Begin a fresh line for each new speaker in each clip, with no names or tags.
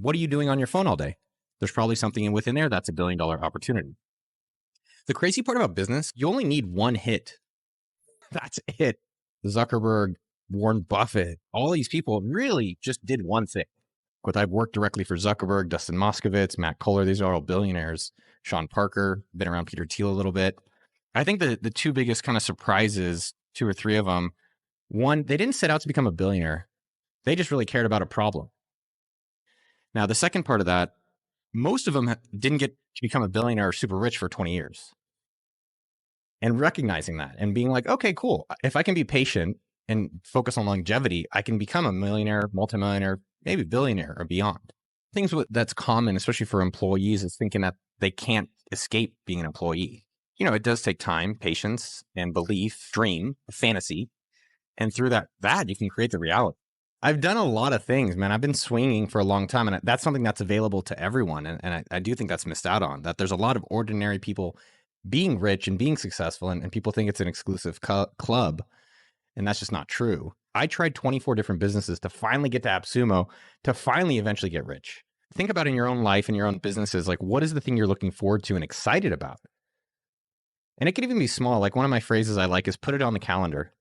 what are you doing on your phone all day? There's probably something within there that's $1 billion opportunity. The crazy part about business, you only need one hit. That's it. Zuckerberg, Warren Buffett, all these people really just did one thing. But I've worked directly for Zuckerberg, Dustin Moskovitz, Matt Kohler. These are all billionaires. Sean Parker, been around Peter Thiel a little bit. I think the two biggest kind of surprises, 2 or 3 of them, one, they didn't set out to become a billionaire. They just really cared about a problem. Now, the second part of that, most of them didn't get to become a billionaire or super rich for 20 years. And recognizing that and being like, okay, cool. If I can be patient and focus on longevity, I can become a millionaire, multimillionaire, maybe billionaire or beyond. Things that's common, especially for employees, is thinking that they can't escape being an employee. You know, it does take time, patience, and belief, dream, fantasy. And through that you can create the reality. I've done a lot of things, man. I've been swinging for a long time, and that's something that's available to everyone. And I do think that's missed out on, that there's a lot of ordinary people being rich and being successful, and people think it's an exclusive club, and that's just not true. I tried 24 different businesses to finally get to AppSumo, to finally eventually get rich. Think about in your own life and your own businesses, like what is the thing you're looking forward to and excited about? And it can even be small. Like one of my phrases I like is put it on the calendar.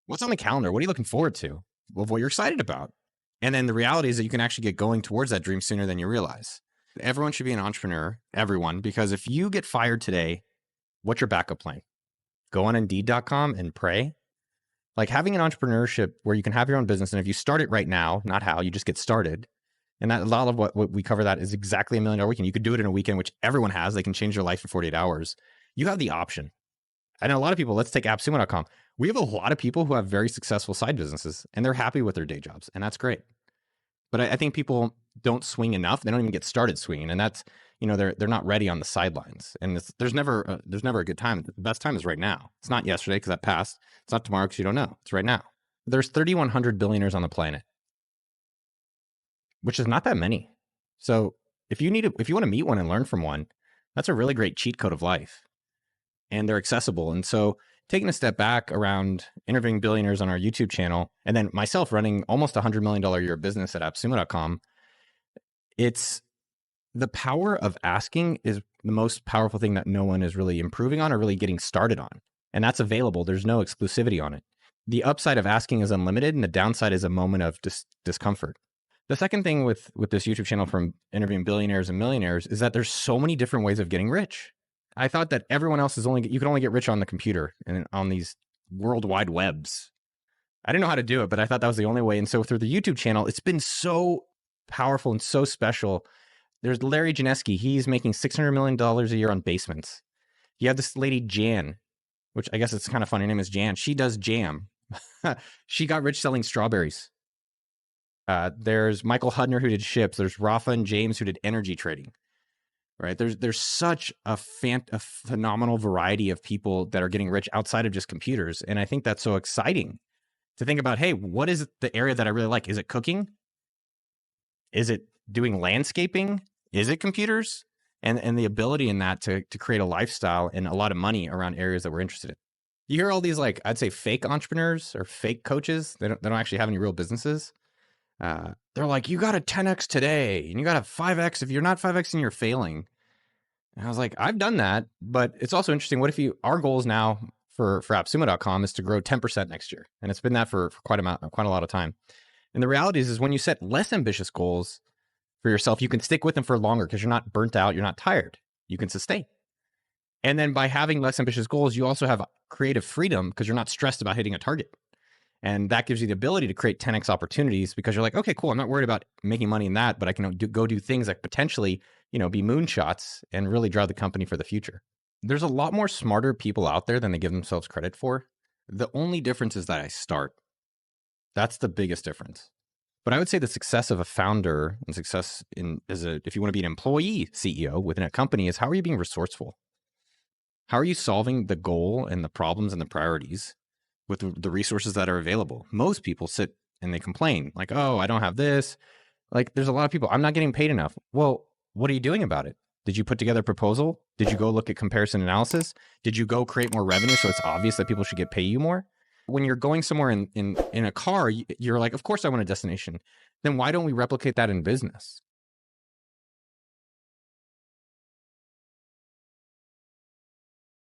What's on the calendar? What are you looking forward to? Well, what you're excited about. And then the reality is that you can actually get going towards that dream sooner than you realize. Everyone should be an entrepreneur, everyone, because if you get fired today, what's your backup plan? Go on Indeed.com and pray. Like having an entrepreneurship where you can have your own business, and if you start it right now, not how, you just get started. And that a lot of what we cover that is exactly $1 million weekend. You could do it in a weekend, which everyone has. They can change their life in 48 hours. You have the option. And a lot of people, let's take AppSumo.com. We have a lot of people who have very successful side businesses, and they're happy with their day jobs, and that's great. But I think people don't swing enough. They don't even get started swinging, and that's, you know, they're not ready on the sidelines. And there's never a good time. The best time is right now. It's not yesterday because that passed. It's not tomorrow because you don't know. It's right now. There's 3,100 billionaires on the planet, which is not that many. So if you want to meet one and learn from one, that's a really great cheat code of life, and they're accessible. And so taking a step back around interviewing billionaires on our YouTube channel, and then myself running almost $100 million a year business at AppSumo.com, it's the power of asking is the most powerful thing that no one is really improving on or really getting started on. And that's available. There's no exclusivity on it. The upside of asking is unlimited, and the downside is a moment of discomfort. The second thing with this YouTube channel from interviewing billionaires and millionaires is that there's so many different ways of getting rich. I thought that everyone else you can only get rich on the computer and on these worldwide webs. I didn't know how to do it, but I thought that was the only way. And so through the YouTube channel, it's been so powerful and so special. There's Larry Janeski. He's making $600 million a year on basements. You have this lady, Jan, which I guess it's kind of funny. Her name is Jan. She does jam. She got rich selling strawberries. There's Michael Hudner, who did ships. There's Rafa and James, who did energy trading. Right? There's such a phenomenal variety of people that are getting rich outside of just computers. And I think that's so exciting to think about, hey, what is the area that I really like? Is it cooking? Is it doing landscaping? Is it computers? And the ability in that to create a lifestyle and a lot of money around areas that we're interested in. You hear all these, like, I'd say fake entrepreneurs or fake coaches. They don't actually have any real businesses. They're like, you got to 10x today and you got to 5x. If you're not 5x, then you're failing. And I was like, I've done that, but it's also interesting. What if our goals now for AppSumo.com is to grow 10% next year. And it's been that for quite a lot of time. And the reality is when you set less ambitious goals for yourself, you can stick with them for longer because you're not burnt out. You're not tired. You can sustain. And then by having less ambitious goals, you also have creative freedom because you're not stressed about hitting a target. And that gives you the ability to create 10x opportunities because you're like, okay, cool. I'm not worried about making money in that, but I can go do things that potentially, be moonshots and really drive the company for the future. There's a lot more smarter people out there than they give themselves credit for. The only difference is that I start. That's the biggest difference. But I would say the success of a founder and success if you want to be an employee CEO within a company is how are you being resourceful? How are you solving the goal and the problems and the priorities with the resources that are available? Most people sit and they complain like, oh, I don't have this. Like there's a lot of people, I'm not getting paid enough. Well, what are you doing about it? Did you put together a proposal? Did you go look at comparison analysis? Did you go create more revenue so it's obvious that people should pay you more? when you're going somewhere in a car, you're like, of course I want a destination. Then why don't we replicate that in business?